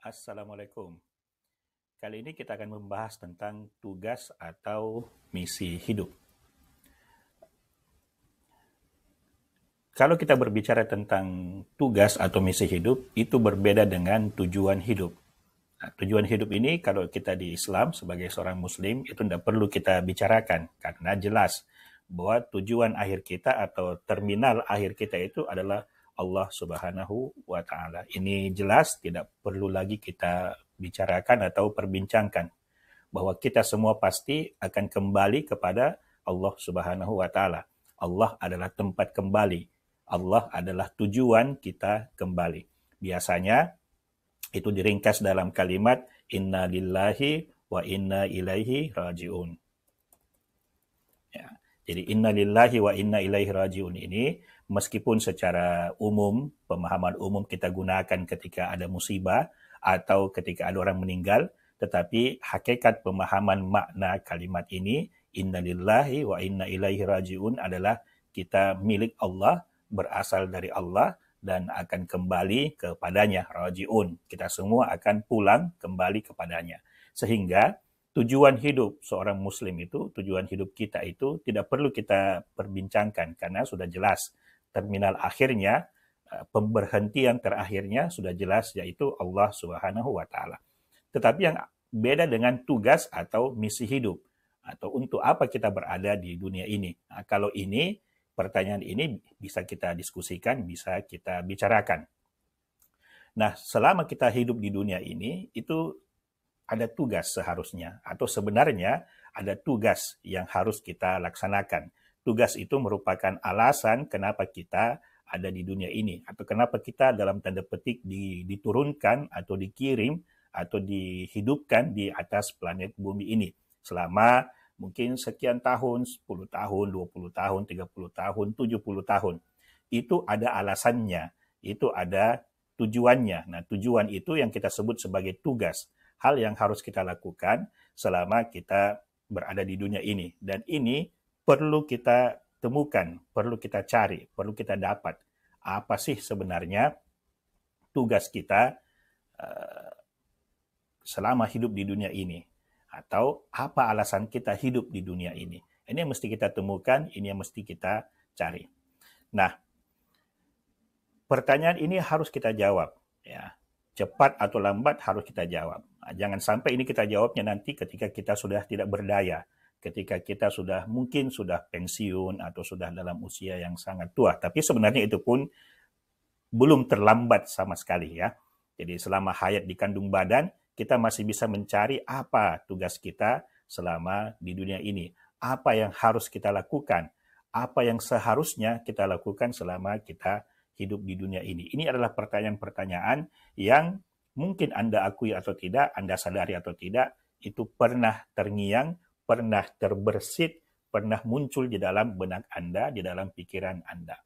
Assalamualaikum. Kali ini kita akan membahas tentang tugas atau misi hidup. Kalau kita berbicara tentang tugas atau misi hidup, itu berbeda dengan tujuan hidup. Nah, tujuan hidup ini kalau kita di Islam sebagai seorang Muslim itu tidak perlu kita bicarakan karena jelas bahwa tujuan akhir kita atau terminal akhir kita itu adalah Allah Subhanahu wa Ta'ala. Ini jelas, tidak perlu lagi kita bicarakan atau perbincangkan bahwa kita semua pasti akan kembali kepada Allah Subhanahu wa Ta'ala. Allah adalah tempat kembali. Allah adalah tujuan kita kembali. Biasanya itu diringkas dalam kalimat inna lillahi wa inna ilaihi raji'un. Ya. Jadi inna lillahi wa inna ilaihi raji'un ini meskipun secara umum, pemahaman umum kita gunakan ketika ada musibah atau ketika ada orang meninggal, tetapi hakikat pemahaman makna kalimat ini inna lillahi wa inna ilaihi raji'un adalah kita milik Allah, berasal dari Allah dan akan kembali kepadanya, raji'un. Kita semua akan pulang kembali kepadanya. Sehingga tujuan hidup seorang muslim itu, tujuan hidup kita itu tidak perlu kita perbincangkan karena sudah jelas. Terminal akhirnya, pemberhentian terakhirnya sudah jelas yaitu Allah Subhanahu wa Ta'ala. Tetapi yang beda dengan tugas atau misi hidup atau untuk apa kita berada di dunia ini. Nah, kalau ini pertanyaan ini bisa kita diskusikan, bisa kita bicarakan. Nah, selama kita hidup di dunia ini, itu ada tugas seharusnya, atau sebenarnya ada tugas yang harus kita laksanakan. Tugas itu merupakan alasan kenapa kita ada di dunia ini, atau kenapa kita dalam tanda petik diturunkan, atau dikirim, atau dihidupkan di atas planet bumi ini. Selama mungkin sekian tahun, 10 tahun, 20 tahun, 30 tahun, 70 tahun. Itu ada alasannya, itu ada tujuannya. Nah, tujuan itu yang kita sebut sebagai tugas. Hal yang harus kita lakukan selama kita berada di dunia ini. Dan ini perlu kita temukan, perlu kita cari, perlu kita dapat. Apa sih sebenarnya tugas kita selama hidup di dunia ini? Atau apa alasan kita hidup di dunia ini. Ini yang mesti kita temukan, ini yang mesti kita cari. Nah, pertanyaan ini harus kita jawab. Ya. Cepat atau lambat harus kita jawab. Nah, jangan sampai ini kita jawabnya nanti ketika kita sudah tidak berdaya, ketika kita mungkin sudah pensiun atau sudah dalam usia yang sangat tua. Tapi sebenarnya itu pun belum terlambat sama sekali ya. Jadi selama hayat di kandung badan, kita masih bisa mencari apa tugas kita selama di dunia ini. Apa yang harus kita lakukan, apa yang seharusnya kita lakukan selama kita hidup di dunia ini. Ini adalah pertanyaan-pertanyaan yang mungkin Anda akui atau tidak, Anda sadari atau tidak, itu pernah terngiang, pernah terbersit, pernah muncul di dalam benak Anda, di dalam pikiran Anda.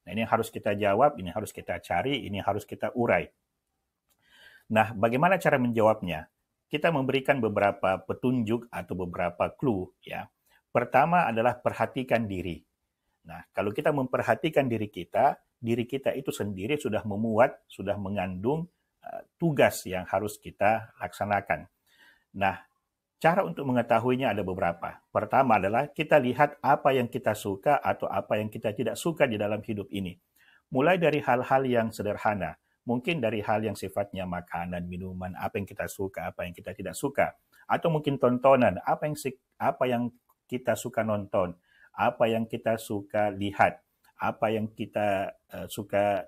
Nah, ini harus kita jawab, ini harus kita cari, ini harus kita urai. Nah, bagaimana cara menjawabnya? Kita memberikan beberapa petunjuk atau beberapa clue ya. Pertama adalah perhatikan diri. Nah, kalau kita memperhatikan diri kita itu sendiri sudah memuat, sudah mengandung tugas yang harus kita laksanakan. Nah, cara untuk mengetahuinya ada beberapa. Pertama adalah kita lihat apa yang kita suka atau apa yang kita tidak suka di dalam hidup ini. Mulai dari hal-hal yang sederhana. Mungkin dari hal yang sifatnya makanan, minuman, apa yang kita suka, apa yang kita tidak suka. Atau mungkin tontonan, apa yang kita suka nonton, apa yang kita suka lihat, apa yang kita suka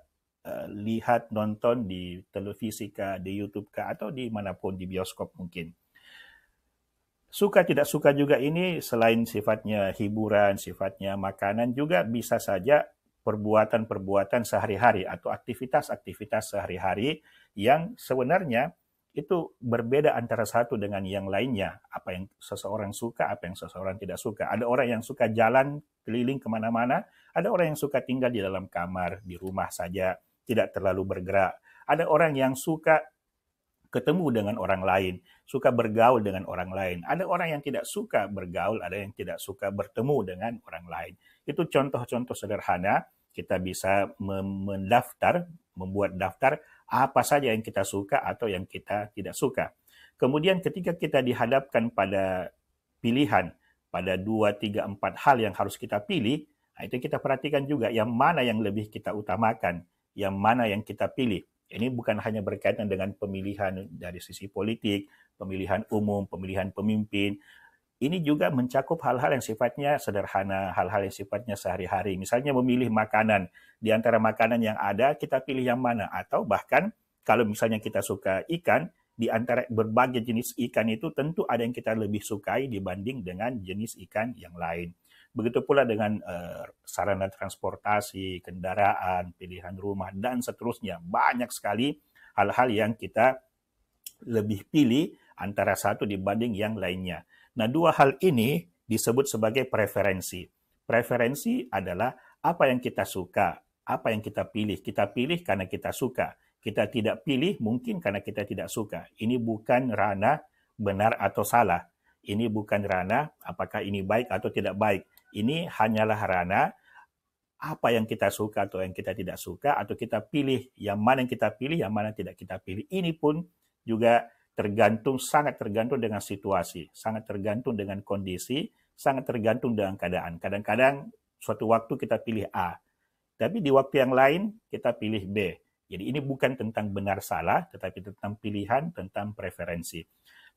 lihat, nonton di televisi kah, di YouTube kah, atau di manapun, di bioskop mungkin. Suka tidak suka juga ini selain sifatnya hiburan, sifatnya makanan, juga bisa saja perbuatan-perbuatan sehari-hari atau aktivitas-aktivitas sehari-hari yang sebenarnya itu berbeda antara satu dengan yang lainnya. Apa yang seseorang suka, apa yang seseorang tidak suka. Ada orang yang suka jalan keliling kemana-mana, ada orang yang suka tinggal di dalam kamar, di rumah saja, tidak terlalu bergerak. Ada orang yang suka ketemu dengan orang lain, suka bergaul dengan orang lain. Ada orang yang tidak suka bergaul, ada yang tidak suka bertemu dengan orang lain. Itu contoh-contoh sederhana, kita bisa mendaftar membuat daftar apa saja yang kita suka atau yang kita tidak suka. Kemudian ketika kita dihadapkan pada pilihan, pada 2, 3, 4 hal yang harus kita pilih, itu kita perhatikan juga yang mana yang lebih kita utamakan, yang mana yang kita pilih. Ini bukan hanya berkaitan dengan pemilihan dari sisi politik, pemilihan umum, pemilihan pemimpin. Ini juga mencakup hal-hal yang sifatnya sederhana, hal-hal yang sifatnya sehari-hari. Misalnya memilih makanan. Di antara makanan yang ada, kita pilih yang mana. Atau bahkan kalau misalnya kita suka ikan, di antara berbagai jenis ikan itu tentu ada yang kita lebih sukai dibanding dengan jenis ikan yang lain. Begitu pula dengan sarana transportasi, kendaraan, pilihan rumah, dan seterusnya. Banyak sekali hal-hal yang kita lebih pilih antara satu dibanding yang lainnya. Nah, dua hal ini disebut sebagai preferensi. Preferensi adalah apa yang kita suka, apa yang kita pilih. Kita pilih karena kita suka. Kita tidak pilih mungkin karena kita tidak suka. Ini bukan ranah benar atau salah. Ini bukan ranah apakah ini baik atau tidak baik. Ini hanyalah ranah apa yang kita suka atau yang kita tidak suka, atau kita pilih yang mana yang kita pilih, yang mana tidak kita pilih. Ini pun juga sangat tergantung dengan situasi, sangat tergantung dengan kondisi, sangat tergantung dengan keadaan. Kadang-kadang suatu waktu kita pilih A, tapi di waktu yang lain kita pilih B. Jadi ini bukan tentang benar salah, tetapi tentang pilihan, tentang preferensi.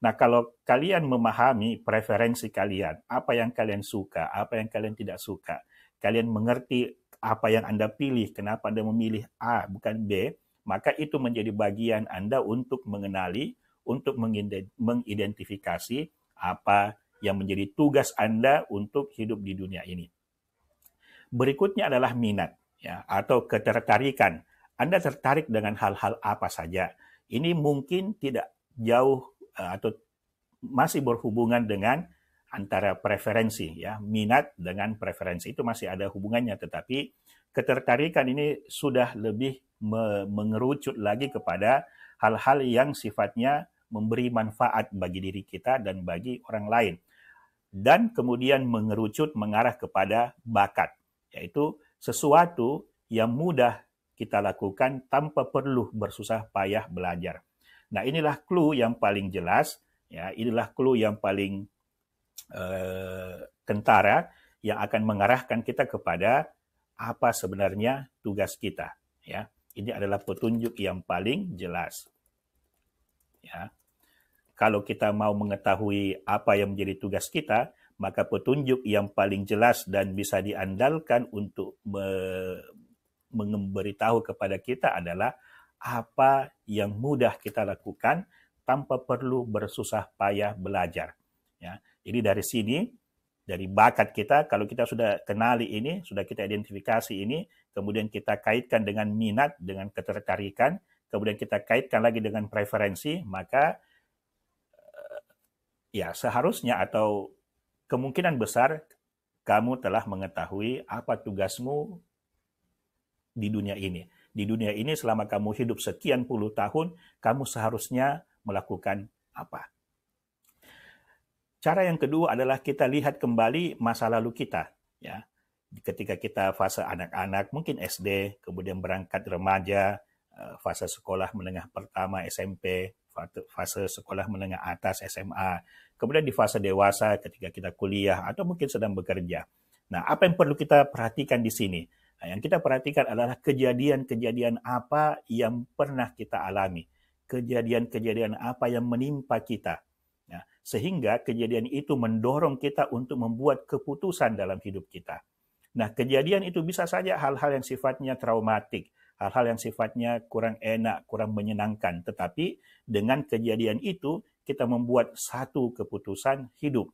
Nah, kalau kalian memahami preferensi kalian, apa yang kalian suka, apa yang kalian tidak suka, kalian mengerti apa yang Anda pilih, kenapa Anda memilih A bukan B, maka itu menjadi bagian Anda untuk mengenali, untuk mengidentifikasi apa yang menjadi tugas Anda untuk hidup di dunia ini. Berikutnya adalah minat, ya, atau ketertarikan. Anda tertarik dengan hal-hal apa saja. Ini mungkin tidak jauh atau masih berhubungan dengan antara preferensi, ya, minat dengan preferensi itu masih ada hubungannya, tetapi ketertarikan ini sudah lebih mengerucut lagi kepada hal-hal yang sifatnya memberi manfaat bagi diri kita dan bagi orang lain. Dan kemudian mengerucut mengarah kepada bakat, yaitu sesuatu yang mudah kita lakukan tanpa perlu bersusah payah belajar. Nah, inilah clue yang paling jelas, ya, inilah clue yang paling kentara yang akan mengarahkan kita kepada apa sebenarnya tugas kita, ya. Ini adalah petunjuk yang paling jelas. Ya. Kalau kita mau mengetahui apa yang menjadi tugas kita, maka petunjuk yang paling jelas dan bisa diandalkan untuk memberitahu kepada kita adalah apa yang mudah kita lakukan tanpa perlu bersusah payah belajar. Ya. Jadi dari sini, dari bakat kita, kalau kita sudah kenali ini, sudah kita identifikasi ini, kemudian kita kaitkan dengan minat, dengan ketertarikan, kemudian kita kaitkan lagi dengan preferensi, maka ya seharusnya atau kemungkinan besar kamu telah mengetahui apa tugasmu di dunia ini. Di dunia ini selama kamu hidup sekian puluh tahun, kamu seharusnya melakukan apa? Cara yang kedua adalah kita lihat kembali masa lalu kita, ya. Ketika kita fase anak-anak, mungkin SD, kemudian berangkat remaja, fase sekolah menengah pertama SMP, fase sekolah menengah atas SMA, kemudian di fase dewasa ketika kita kuliah atau mungkin sedang bekerja. Nah, apa yang perlu kita perhatikan di sini? Nah, yang kita perhatikan adalah kejadian-kejadian apa yang pernah kita alami, kejadian-kejadian apa yang menimpa kita. Nah, sehingga kejadian itu mendorong kita untuk membuat keputusan dalam hidup kita. Nah, kejadian itu bisa saja hal-hal yang sifatnya traumatik, hal-hal yang sifatnya kurang enak, kurang menyenangkan. Tetapi dengan kejadian itu, kita membuat satu keputusan hidup.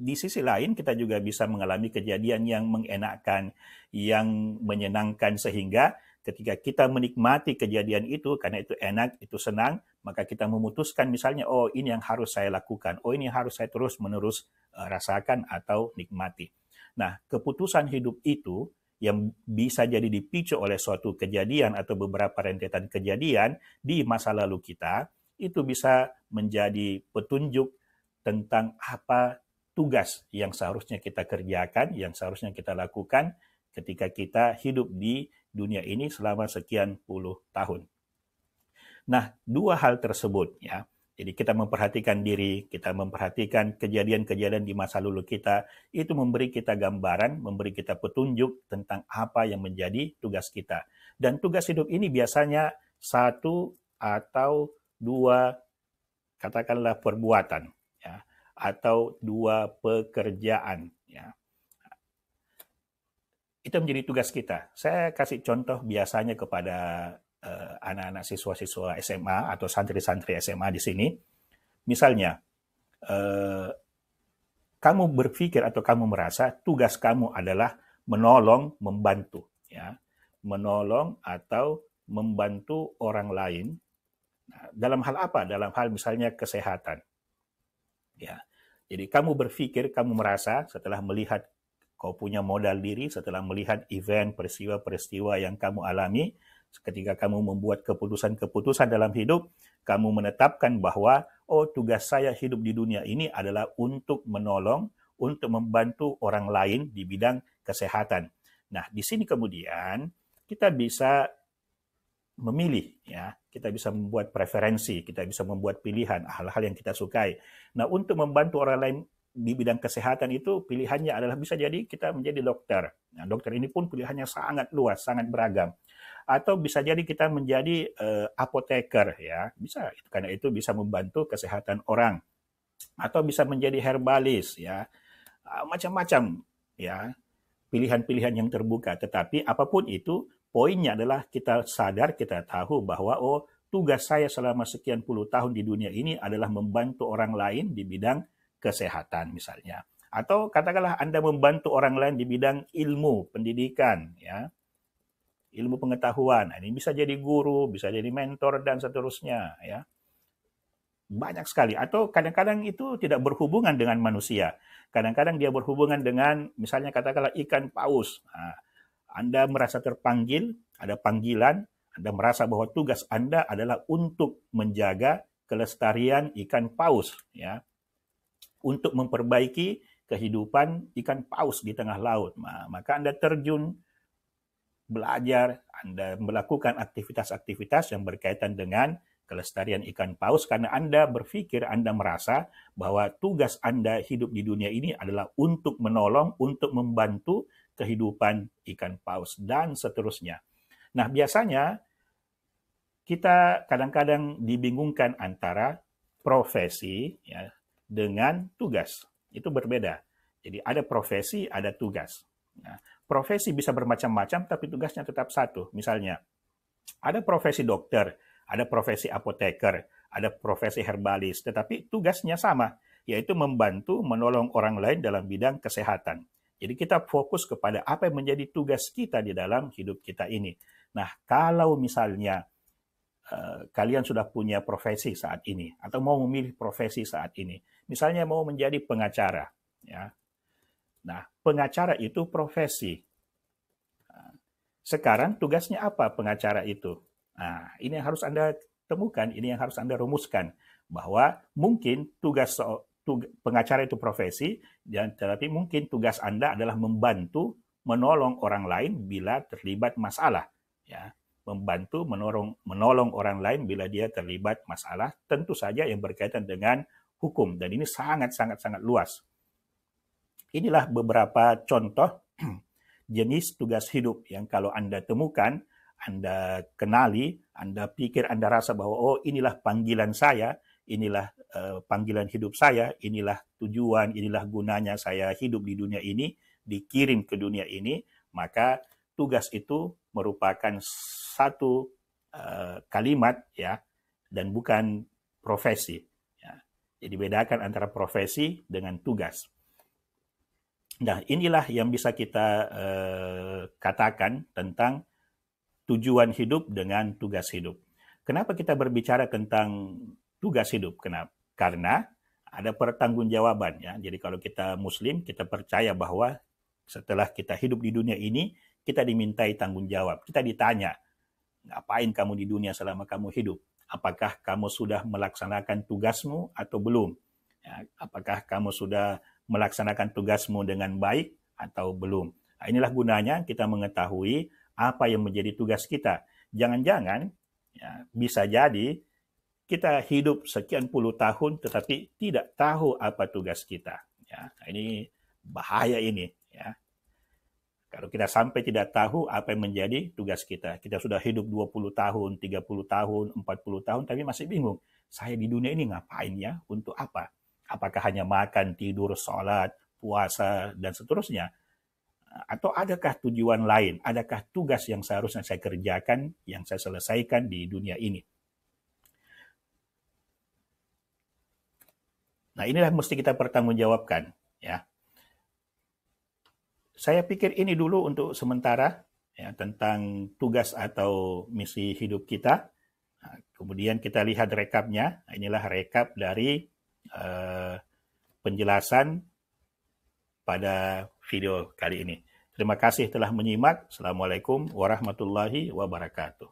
Di sisi lain, kita juga bisa mengalami kejadian yang mengenakkan, yang menyenangkan, sehingga ketika kita menikmati kejadian itu, karena itu enak, itu senang, maka kita memutuskan misalnya, oh ini yang harus saya lakukan, oh ini yang harus saya terus-menerus rasakan atau nikmati. Nah, keputusan hidup itu yang bisa jadi dipicu oleh suatu kejadian atau beberapa rentetan kejadian di masa lalu kita, itu bisa menjadi petunjuk tentang apa tugas yang seharusnya kita kerjakan, yang seharusnya kita lakukan ketika kita hidup di dunia ini selama sekian puluh tahun. Nah, dua hal tersebut ya. Jadi kita memperhatikan diri, kita memperhatikan kejadian-kejadian di masa lalu kita, itu memberi kita gambaran, memberi kita petunjuk tentang apa yang menjadi tugas kita. Dan tugas hidup ini biasanya satu atau dua, katakanlah perbuatan, ya, atau dua pekerjaan. Ya. Itu menjadi tugas kita. Saya kasih contoh biasanya kepada anak-anak siswa-siswa SMA atau santri-santri SMA di sini. Misalnya, kamu berpikir atau kamu merasa tugas kamu adalah menolong, membantu, ya, menolong atau membantu orang lain. Nah, dalam hal apa? Dalam hal misalnya kesehatan. Ya, jadi kamu berpikir, kamu merasa setelah melihat kau punya modal diri, setelah melihat event, peristiwa-peristiwa yang kamu alami, ketika kamu membuat keputusan-keputusan dalam hidup, kamu menetapkan bahwa, oh, tugas saya hidup di dunia ini adalah untuk menolong, untuk membantu orang lain di bidang kesehatan. Nah, di sini kemudian kita bisa memilih, ya, kita bisa membuat preferensi, kita bisa membuat pilihan hal-hal yang kita sukai. Nah, untuk membantu orang lain di bidang kesehatan itu pilihannya adalah bisa jadi kita menjadi dokter. Nah, dokter ini pun pilihannya sangat luas, sangat beragam. Atau bisa jadi kita menjadi apoteker, ya, bisa, karena itu bisa membantu kesehatan orang. Atau bisa menjadi herbalis, ya, macam-macam, ya, pilihan-pilihan yang terbuka. Tetapi apapun itu, poinnya adalah kita sadar, kita tahu bahwa, oh, tugas saya selama sekian puluh tahun di dunia ini adalah membantu orang lain di bidang kesehatan misalnya. Atau katakanlah Anda membantu orang lain di bidang ilmu, pendidikan, ya, ilmu pengetahuan. Ini bisa jadi guru, bisa jadi mentor, dan seterusnya. Ya. Banyak sekali. Atau kadang-kadang itu tidak berhubungan dengan manusia. Kadang-kadang dia berhubungan dengan, misalnya katakanlah ikan paus. Nah, Anda merasa terpanggil, ada panggilan, Anda merasa bahwa tugas Anda adalah untuk menjaga kelestarian ikan paus. Ya. Untuk memperbaiki kehidupan ikan paus di tengah laut. Nah, maka Anda terjun, belajar, Anda melakukan aktivitas-aktivitas yang berkaitan dengan kelestarian ikan paus karena Anda berpikir, Anda merasa bahwa tugas Anda hidup di dunia ini adalah untuk menolong, untuk membantu kehidupan ikan paus, dan seterusnya. Nah, biasanya kita kadang-kadang dibingungkan antara profesi, ya, dengan tugas. Itu berbeda. Jadi ada profesi, ada tugas. Nah, profesi bisa bermacam-macam, tapi tugasnya tetap satu. Misalnya, ada profesi dokter, ada profesi apoteker, ada profesi herbalis, tetapi tugasnya sama, yaitu membantu, menolong orang lain dalam bidang kesehatan. Jadi kita fokus kepada apa yang menjadi tugas kita di dalam hidup kita ini. Nah, kalau misalnya kalian sudah punya profesi saat ini, atau mau memilih profesi saat ini, misalnya mau menjadi pengacara, ya. Nah, pengacara itu profesi. Sekarang tugasnya apa pengacara itu? Nah, ini yang harus Anda temukan, ini yang harus Anda rumuskan. Bahwa mungkin pengacara itu profesi, dan tetapi mungkin tugas Anda adalah membantu, menolong orang lain bila terlibat masalah. Ya, membantu, menolong orang lain bila dia terlibat masalah, tentu saja yang berkaitan dengan hukum. Dan ini sangat-sangat luas. Inilah beberapa contoh jenis tugas hidup yang kalau Anda temukan, Anda kenali, Anda pikir, Anda rasa bahwa, oh, inilah panggilan saya, inilah panggilan hidup saya, inilah tujuan, inilah gunanya saya hidup di dunia ini, dikirim ke dunia ini, maka tugas itu merupakan satu kalimat, ya, dan bukan profesi. Ya. Jadi bedakan antara profesi dengan tugas. Nah, inilah yang bisa kita katakan tentang tujuan hidup dengan tugas hidup. Kenapa kita berbicara tentang tugas hidup? Kenapa? Karena ada pertanggungjawaban, ya. Jadi kalau kita Muslim, kita percaya bahwa setelah kita hidup di dunia ini, kita dimintai tanggung jawab. Kita ditanya, ngapain kamu di dunia selama kamu hidup? Apakah kamu sudah melaksanakan tugasmu atau belum? Ya, apakah kamu sudah melaksanakan tugasmu dengan baik atau belum? Nah, inilah gunanya kita mengetahui apa yang menjadi tugas kita. Jangan-jangan ya, bisa jadi kita hidup sekian puluh tahun tetapi tidak tahu apa tugas kita. Ya, ini bahaya ini. Ya. Kalau kita sampai tidak tahu apa yang menjadi tugas kita. Kita sudah hidup 20 tahun, 30 tahun, 40 tahun, tapi masih bingung. Saya di dunia ini ngapain ya? Untuk apa? Apakah hanya makan, tidur, sholat, puasa, dan seterusnya? Atau adakah tujuan lain? Adakah tugas yang seharusnya saya kerjakan, yang saya selesaikan di dunia ini? Nah, inilah mesti kita pertanggungjawabkan. Ya. Saya pikir ini dulu untuk sementara ya, tentang tugas atau misi hidup kita. Nah, kemudian kita lihat rekapnya. Inilah rekap dari penjelasan pada video kali ini. Terima kasih telah menyimak. Assalamualaikum warahmatullahi wabarakatuh.